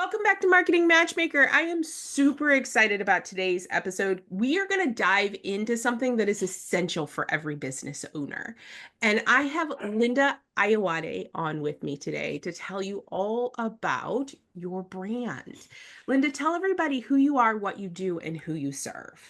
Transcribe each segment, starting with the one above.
welcome back to Marketing Matchmaker. I am super excited about today's episode. We are going to dive into something that is essential for every business owner. And I have Linda Ayoade on with me today to tell you all about your brand. Linda, tell everybody who you are, what you do, and who you serve.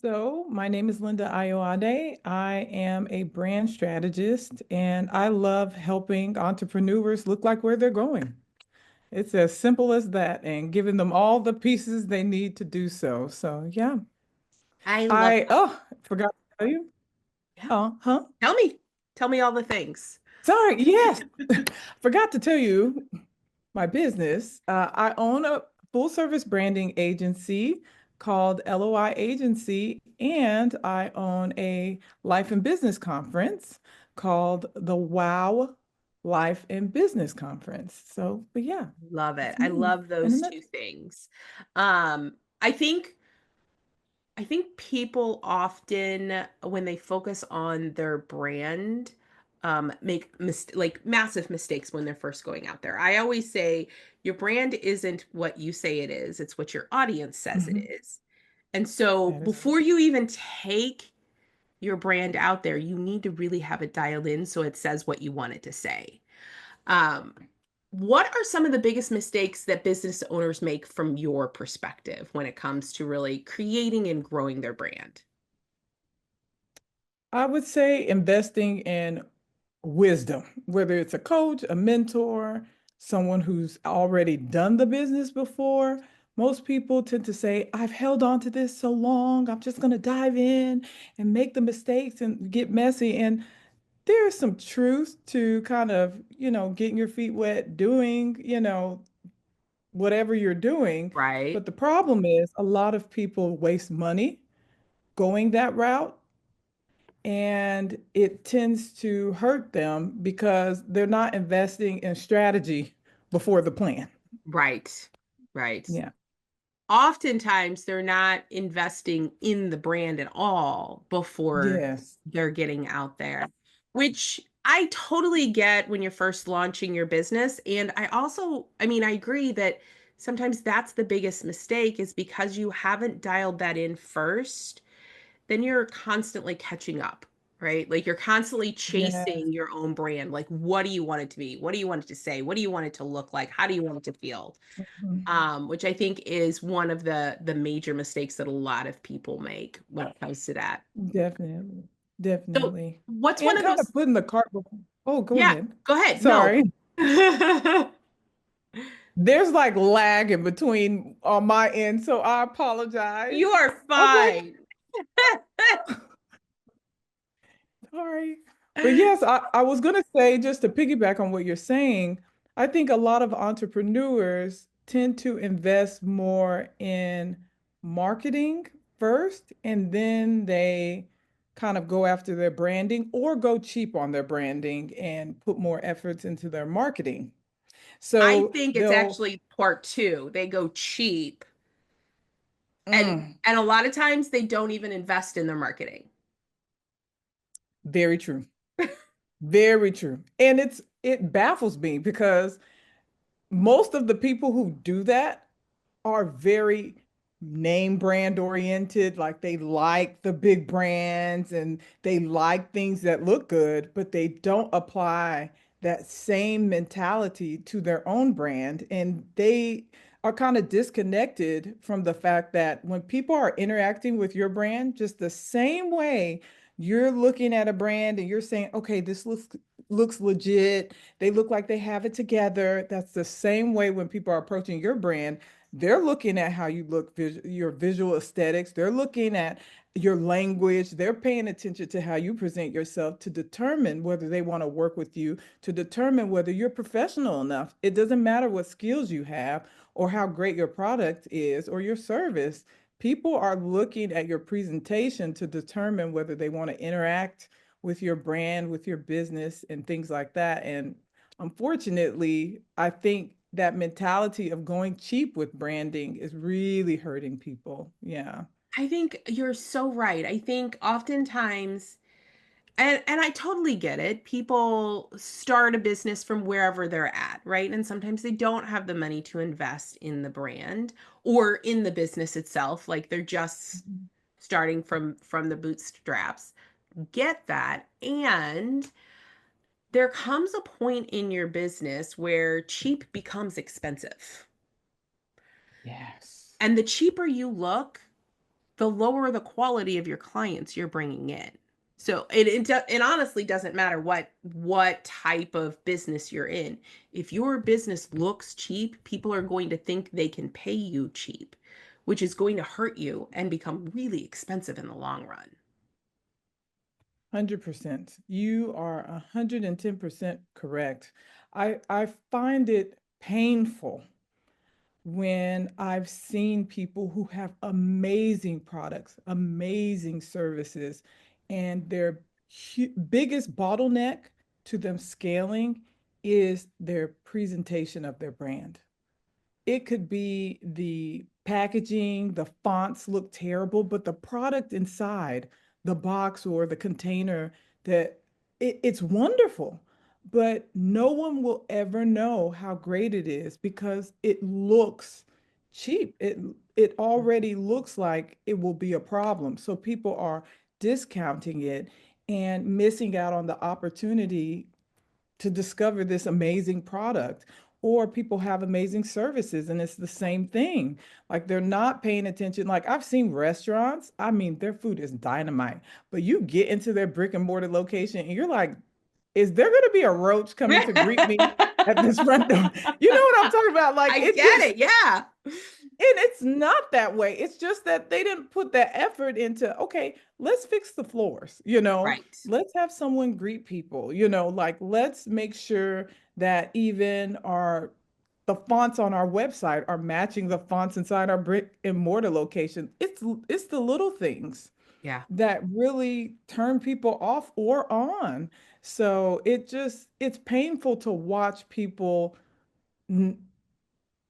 So, my name is Linda Ayoade. I am a brand strategist and I love helping entrepreneurs look like where they're going. It's as simple as that and giving them all the pieces they need to do so. So, yeah. I love that. Forgot to tell you. Yeah. Huh? Tell me. Tell me all the things. Sorry, yes. Forgot to tell you my business. I own a full service branding agency called LOI Agency, and I own a life and business conference called the Wow Life and Business Conference. So, but yeah, Love it. that's I me love in a those two nutshell. things. I think people often, when they focus on their brand, make like massive mistakes when they're first going out there. I always say your brand isn't what you say it is, it's what your audience says it Mhm. is. And so That is before you even take your brand out there, you need to really have it dialed in so it says what you want it to say. Um, what are some of the biggest mistakes that business owners make from your perspective when it comes to really creating and growing their brand? I would say investing in wisdom, whether it's a coach, a mentor, someone who's already done the business before. Most people tend to say, I've held on to this so long, I'm just going to dive in and make the mistakes and get messy. And there's some truth to kind of, getting your feet wet, doing, whatever you're doing. Right, But the problem is a lot of people waste money going that route and it tends to hurt them because they're not investing in strategy before the plan. right, right. Yeah. Oftentimes, they're not investing in the brand at all before Yes. they're getting out there, which I totally get when you're first launching your business. And I agree that sometimes that's the biggest mistake is because you haven't dialed that in first, then you're constantly catching up, right? Like you're constantly Yes. chasing your own brand. Like, what do you want it to be? What do you want it to say? What do you want it to look like? How do you want it to feel? Mhm. Which I think is one of the major mistakes that a lot of people make when it comes to that. Definitely. So, Definitely. what's one And of kind of those? putting the cart before. Oh, go Yeah, ahead. go ahead. No. Sorry. There's like lag in between on my end, so I apologize. You are Okay. fine. Sorry. But yes, I was going to say, just to piggyback on what you're saying, I think a lot of entrepreneurs tend to invest more in marketing first, and then they kind of go after their branding or go cheap on their branding and put more efforts into their marketing. I So think it's they'll, actually part two. They go cheap, and mm, and a lot of times they don't even invest in their marketing. very true. Very true. And it baffles me because most of the people who do that are very name brand oriented. Like they like the big brands and they like things that look good, but they don't apply that same mentality to their own brand. And they are kind of disconnected from the fact that when people are interacting with your brand, just the same way you're looking at a brand and you're saying, okay, this looks legit. They look like they have it together. That's the same way when people are approaching your brand, they're looking at how you look, your visual aesthetics. They're looking at your language. They're paying attention to how you present yourself to determine whether they want to work with you, to determine whether you're professional enough. It doesn't matter what skills you have or how great your product is or your service. People are looking at your presentation to determine whether they want to interact with your brand, with your business, and things like that. And unfortunately, I think that mentality of going cheap with branding is really hurting people. Yeah. I think you're so right. I think oftentimes, And I totally get it. People start a business from wherever they're at, right? And sometimes they don't have the money to invest in the brand or in the business itself. Like they're just Mhm. starting from the bootstraps. Get that. And there comes a point in your business where cheap becomes expensive. Yes. And the cheaper you look, the lower the quality of your clients you're bringing in. So it honestly doesn't matter what type of business you're in. If your business looks cheap, people are going to think they can pay you cheap, which is going to hurt you and become really expensive in the long run. 100%. You are 110% correct. I find it painful when I've seen people who have amazing products, amazing services, and their biggest bottleneck to them scaling is their presentation of their brand. It could be the packaging, the fonts look terrible, but the product inside, the box or the container, that it's wonderful. But no one will ever know how great it is because it looks cheap. It already looks like it will be a problem. So people are discounting it and missing out on the opportunity to discover this amazing product. Or people have amazing services and it's the same thing. Like they're not paying attention. Like I've seen restaurants, I mean, their food is dynamite, but you get into their brick and mortar location and you're like, is there going to be a roach coming to greet me at this front door? You know what I'm talking about? Like I it get just, it. Yeah. and it's not that way. It's just that they didn't put that effort into, okay, let's fix the floors, Right. let's have someone greet people, like let's make sure that even the fonts on our website are matching the fonts inside our brick and mortar location. It's the little things Yeah. that really turn people off or on. So it's painful to watch people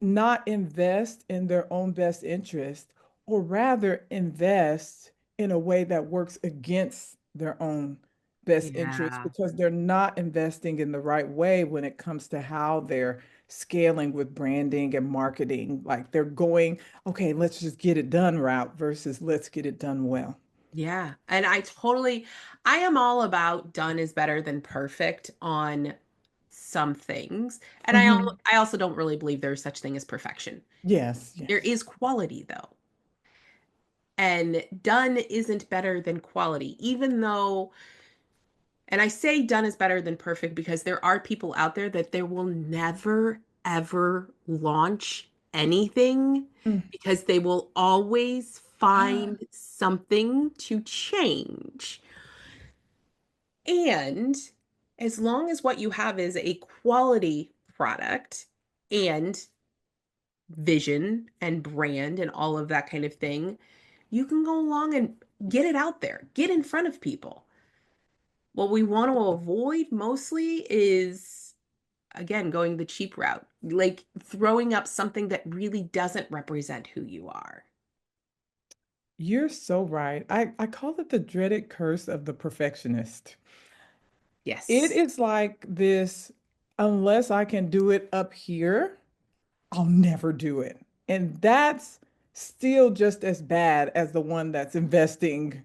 not invest in their own best interest, or rather invest in a way that works against their own best interest Yeah. because they're not investing in the right way when it comes to how they're scaling with branding and marketing. Like they're going, okay, let's just get it done route versus let's get it done well. Yeah. And I am all about done is better than perfect on some things. And Mhm. I also don't really believe there's such thing as perfection. Yes, There yes. is quality though. And done isn't better than quality, even though, and I say done is better than perfect because there are people out there that there will never, ever launch anything Mm. because they will always find something to change. And as long as what you have is a quality product and vision and brand and all of that kind of thing, you can go along and get it out there, get in front of people. What we want to avoid mostly is, again, going the cheap route, like throwing up something that really doesn't represent who you are. You're so right. I call it the dreaded curse of the perfectionist. It Yes. is like this, unless I can do it up here, I'll never do it. And that's still just as bad as the one that's investing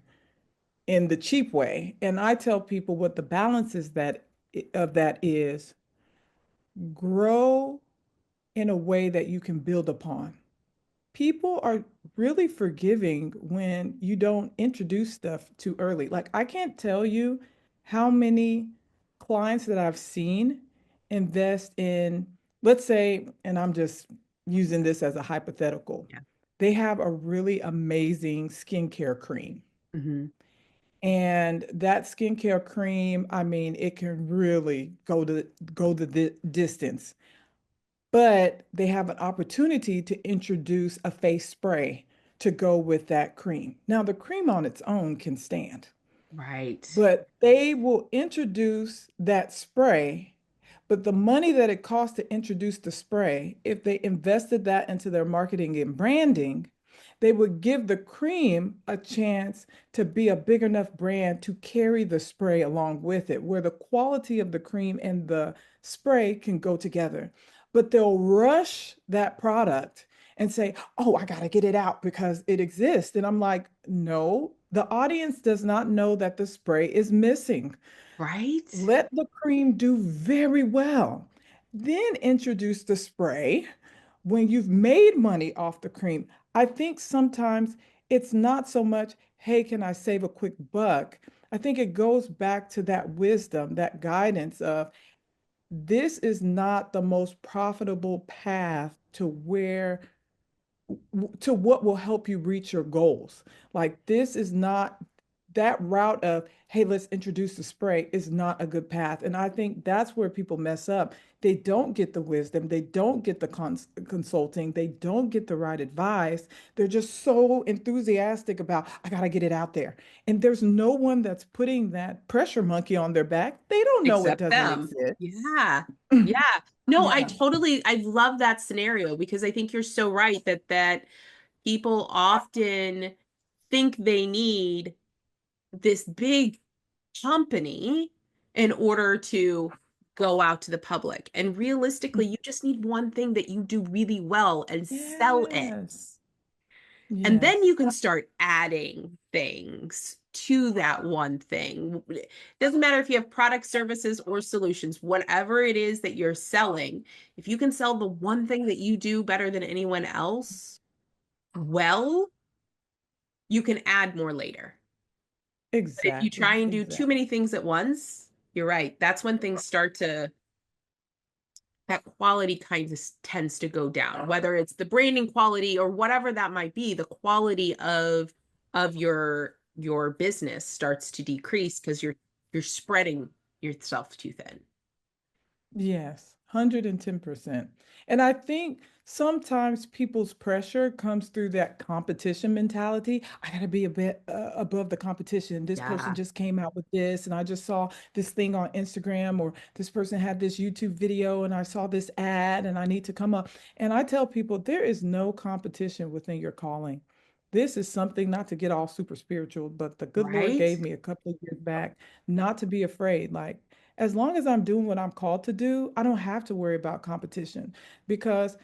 in the cheap way. And I tell people what the balance is that of that is grow in a way that you can build upon. People are really forgiving when you don't introduce stuff too early. Like, I can't tell you how many clients that I've seen invest in, let's say, and I'm just using this as a hypothetical, Yeah. they have a really amazing skincare cream. Hmm. And that skincare cream, I mean, it can really go the distance, but they have an opportunity to introduce a face spray to go with that cream. Now, the cream on its own can stand, Right. but they will introduce that spray. But the money that it costs to introduce the spray, if they invested that into their marketing and branding, they would give the cream a chance to be a big enough brand to carry the spray along with it, where the quality of the cream and the spray can go together. But they'll rush that product and say, oh, I got to get it out because it exists. And I'm like, no, the audience does not know that the spray is missing. Right? Let the cream do very well. Then introduce the spray when you've made money off the cream. I think sometimes it's not so much, hey, can I save a quick buck? I think it goes back to that wisdom, that guidance of this is not the most profitable path to where to what will help you reach your goals. Like this is not that route of, hey, let's introduce the spray is not a good path. And I think that's where people mess up. They don't get the wisdom, they don't get the consulting, they don't get the right advice. They're just so enthusiastic about, I got to get it out there. And there's no one that's putting that pressure monkey on their back. They don't know it Except doesn't them. exist. Yeah. Yeah. No, Yeah. I love that scenario because I think you're so right that people often think they need this big company in order to go out to the public. And realistically, you just need one thing that you do really well and sell it. Yes. And then Yes. you can start adding things to that one thing. It doesn't matter if you have products, services, or solutions, whatever it is that you're selling, if you can sell the one thing that you do better than anyone else, well, you can add more later. But if you try Exactly. and do too Exactly. many things at once, you're right. That's when things start to, that quality kind of tends to go down, whether it's the branding quality or whatever that might be, the quality of your business starts to decrease because you're spreading yourself too thin. Yes, 110%. And I think sometimes people's pressure comes through that competition mentality. I got to be a bit above the competition. This person Yeah. just came out with this, and I just saw this thing on Instagram, or this person had this YouTube video, and I saw this ad, and I need to come up. And I tell people there is no competition within your calling. This is something not to get all super spiritual, but the good Lord Right? gave me a couple of years back not to be afraid. Like, as long as I'm doing what I'm called to do, I don't have to worry about competition because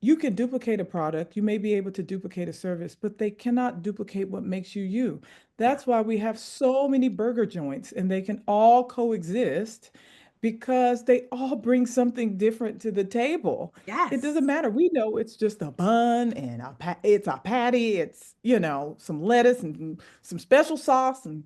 you can duplicate a product, you may be able to duplicate a service, but they cannot duplicate what makes you you. Yeah. That's why we have so many burger joints and they can all coexist because they all bring something different to the table. It doesn't Yes. matter. We know it's just a bun and it's a patty, it's, some lettuce and some special sauce and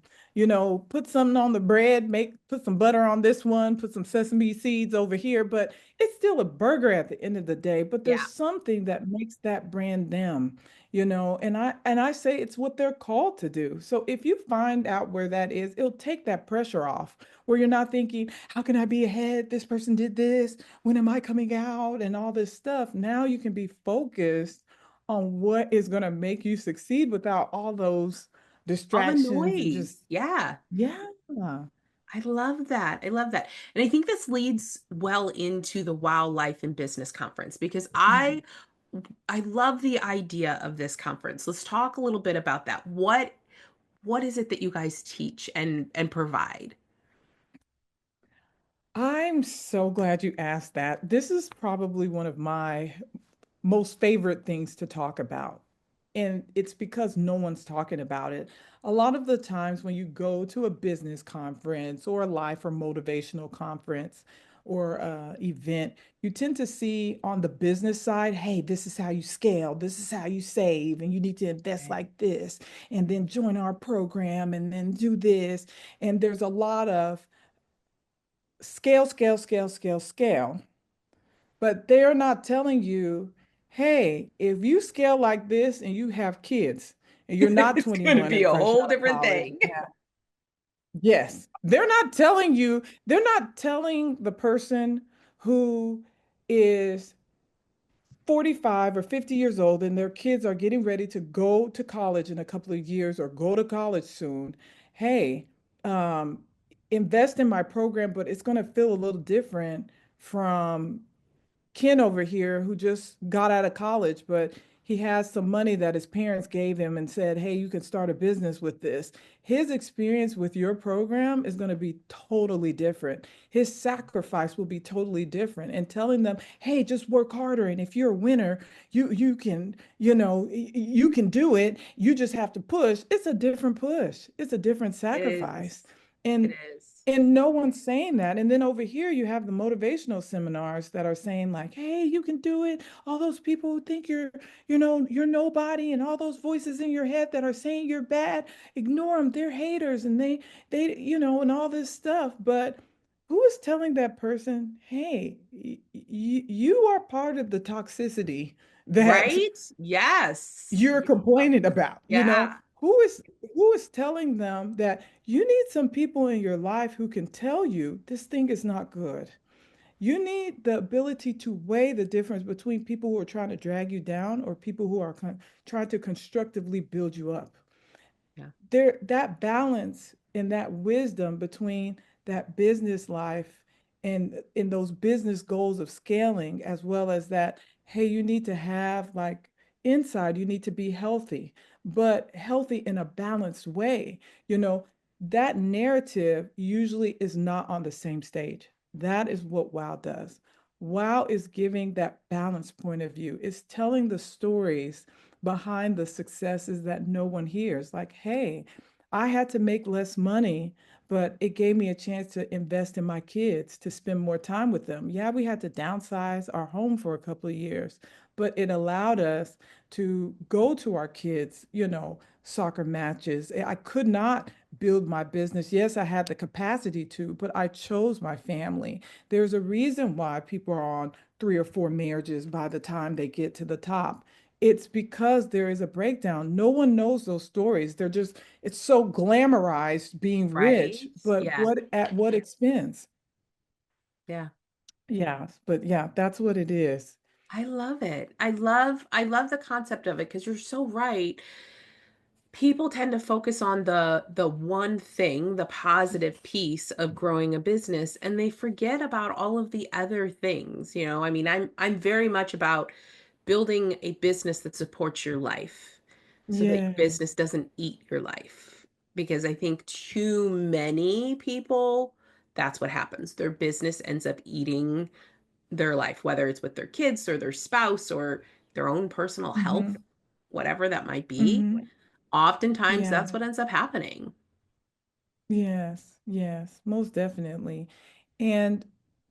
put something on the bread, put some butter on this one, put some sesame seeds over here, but it's still a burger at the end of the day, but there's Yeah. something that makes that brand them, and I say it's what they're called to do. So if you find out where that is, it'll take that pressure off, where you're not thinking, how can I be ahead? This person did this. When am I coming out? And all this stuff. Now you can be focused on what is going to make you succeed without all those All the distractions and just, noise. Yeah. yeah. I love that. I love that. And I think this leads well into the Wow Life in Business conference because Mhm. I love the idea of this conference. Let's talk a little bit about that. What is it that you guys teach and provide? I'm so glad you asked that. This is probably one of my most favorite things to talk about. And it's because no one's talking about it. A lot of the times when you go to a business conference or a life or motivational conference or event, you tend to see on the business side, hey, this is how you scale, this is how you save, and you need to invest Right. like this, and then join our program and then do this. And there's a lot of scale, scale, scale, scale, scale. But they're not telling you, hey, if you scale like this and you have kids and you're not It's going to 21 be and a fresh whole out of different college. thing. Yeah. Yes. They're not telling the person who is 45 or 50 years old and their kids are getting ready to go to college in a couple of years or go to college soon. Hey, um, invest in my program, but it's going to feel a little different from Ken over here who just got out of college, but he has some money that his parents gave him and said, hey, you can start a business with this. His experience with your program is going to be totally different. His sacrifice will be totally different. And telling them, hey, just work harder. And if you're a winner, you can, you can do it. You just have to push. It's a different push. It's a different It sacrifice. is. It And is. and no one's saying that. And then over here, you have the motivational seminars that are saying, like, hey, you can do it. All those people who think you're nobody, and all those voices in your head that are saying you're bad, ignore them. They're haters and and all this stuff. But who is telling that person, hey, you are part of the toxicity that Right? Yes. you're complaining about, Yeah. who is telling them that you need some people in your life who can tell you this thing is not good. You need the ability to weigh the difference between people who are trying to drag you down or people who are trying to constructively build you up. Yeah. There, that balance and that wisdom between that business life and in those business goals of scaling, as well as that, hey, you need to have like inside, you need to be healthy, but healthy in a balanced way. You know, that narrative usually is not on the same stage. That is what Wow does. Wow is giving that balanced point of view. It's telling the stories behind the successes that no one hears. Like, hey, I had to make less money, but it gave me a chance to invest in my kids, to spend more time with them. Yeah, we had to downsize our home for a couple of years, but it allowed us to go to our kids, soccer matches. I could not build my business. Yes, I had the capacity to, but I chose my family. There's a reason why people are on 3 or 4 marriages by the time they get to the top. It's because there is a breakdown. No one knows those stories. It's so glamorized being rich, Right? but Yeah. at what expense? Yeah. Yeah, but yeah, that's what it is. I love it. I love the concept of it because you're so right. People tend to focus on the one thing, the positive piece of growing a business, and they forget about all of the other things. I mean, I'm very much about building a business that supports your life so that your Yeah. business doesn't eat your life. Because I think too many people, that's what happens. Their business ends up eating their life, whether it's with their kids or their spouse or their own personal health, Mm-hmm. whatever that might be. Mm-hmm. Oftentimes, Yeah. that's what ends up happening. Yes. Yes. Most definitely. And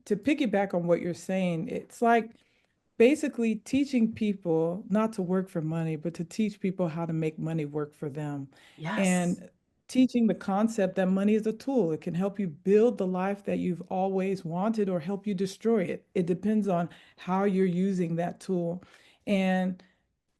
to piggyback on what you're saying, it's like basically teaching people not to work for money, but to teach people how to make money work for them. Yes. And teaching the concept that money is a tool. It can help you build the life that you've always wanted or help you destroy it. It depends on how you're using that tool. And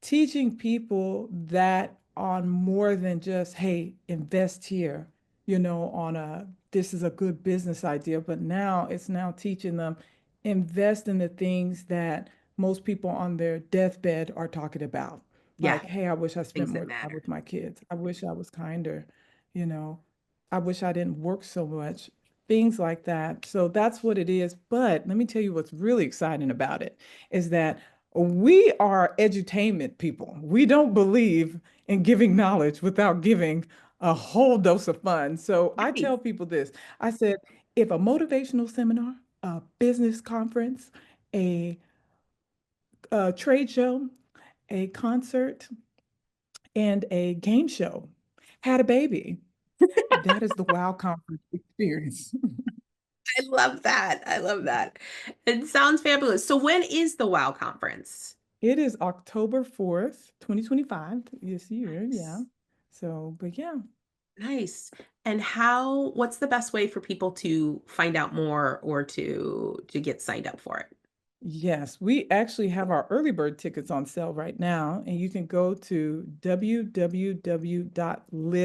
teaching people that on more than just, hey, invest here, on this is a good business idea, but now teaching them invest in the things that most people on their deathbed are talking about. Yeah. Like, hey, I wish I spent Things more that time matter. with my kids. I wish I was kinder, you know. I wish I didn't work so much. Things like that. So that's what it is. But let me tell you what's really exciting about it is that we are edutainment people. We don't believe in giving knowledge without giving a whole dose of fun. So I Nice. tell people this. I said, if a motivational seminar, a business conference, a, a trade show, a concert, and a game show had a baby, that is the Wow Conference experience. I love that. I love that. It sounds fabulous. So when is the WOW conference? It is October 4th, 2025, this year. Yeah. Nice. So, but yeah. Nice. And what's the best way for people to find out more or to get signed up for it? Yes, we actually have our early bird tickets on sale right now, and you can go to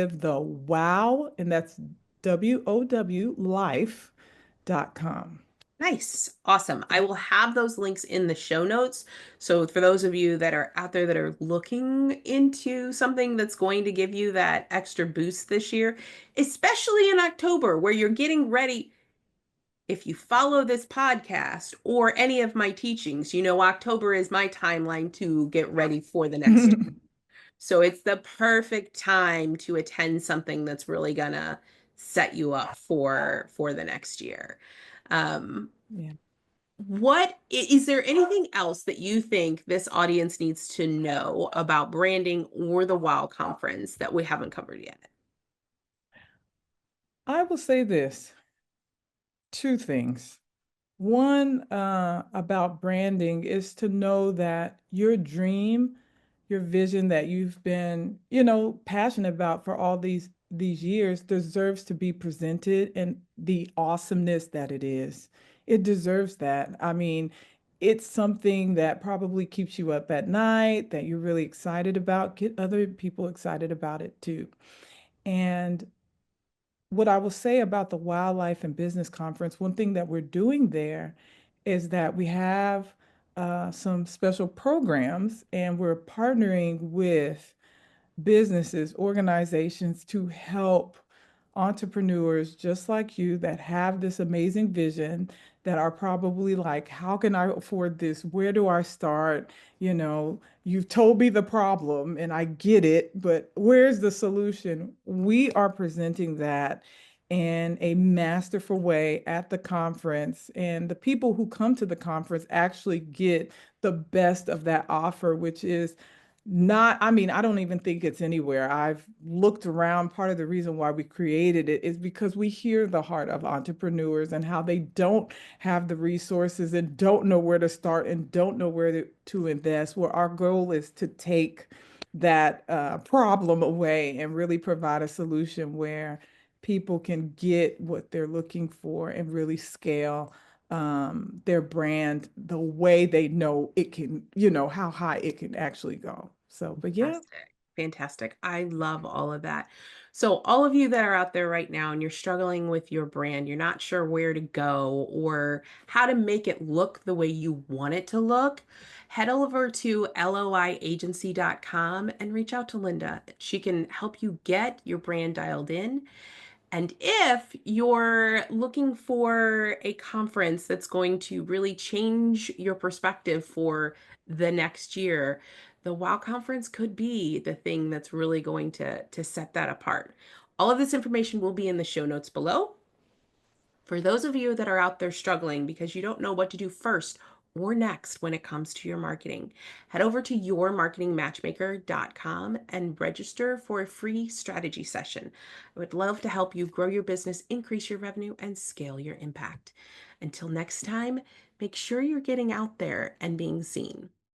www.livethewow, and that's WOW life.com. Nice. Awesome. I will have those links in the show notes. So for those of you that are out there that are looking into something that's going to give you that extra boost this year, especially in October where you're getting ready. if you follow this podcast or any of my teachings, you know, October is my timeline to get ready for the next year. So it's the perfect time to attend something that's really gonna set you up for the next year. Um, Yeah. what is there anything else that you think this audience needs to know about branding or the WOW conference that we haven't covered yet? I will say this, two things. One, about branding is to know that your dream, your vision that you've been, passionate about for all these years deserves to be presented in the awesomeness that it is. It deserves that. I mean, it's something that probably keeps you up at night, that you're really excited about. Get other people excited about it too. And what I will say about the Wildlife and Business Conference, one thing that we're doing there is that we have some special programs and we're partnering with businesses, organizations to help entrepreneurs just like you that have this amazing vision that are probably like, how can I afford this? Where do I start? You've told me the problem and I get it, but where's the solution? We are presenting that in a masterful way at the conference. And the people who come to the conference actually get the best of that offer, which is not, I mean, I don't even think it's anywhere. I've looked around. Part of the reason why we created it is because we hear the heart of entrepreneurs and how they don't have the resources and don't know where to start and don't know where to invest. Well, our goal is to take that problem away and really provide a solution where people can get what they're looking for and really scale their brand the way they know it can, how high it can actually go. So, but yeah. Fantastic. Fantastic. I love all of that. So, all of you that are out there right now and you're struggling with your brand, you're not sure where to go or how to make it look the way you want it to look, head over to loiagency.com and reach out to Linda. She can help you get your brand dialed in. And if you're looking for a conference that's going to really change your perspective for the next year, the WOW conference could be the thing that's really going to set that apart. All of this information will be in the show notes below. For those of you that are out there struggling because you don't know what to do first or next when it comes to your marketing, head over to yourmarketingmatchmaker.com and register for a free strategy session. I would love to help you grow your business, increase your revenue, and scale your impact. Until next time, make sure you're getting out there and being seen.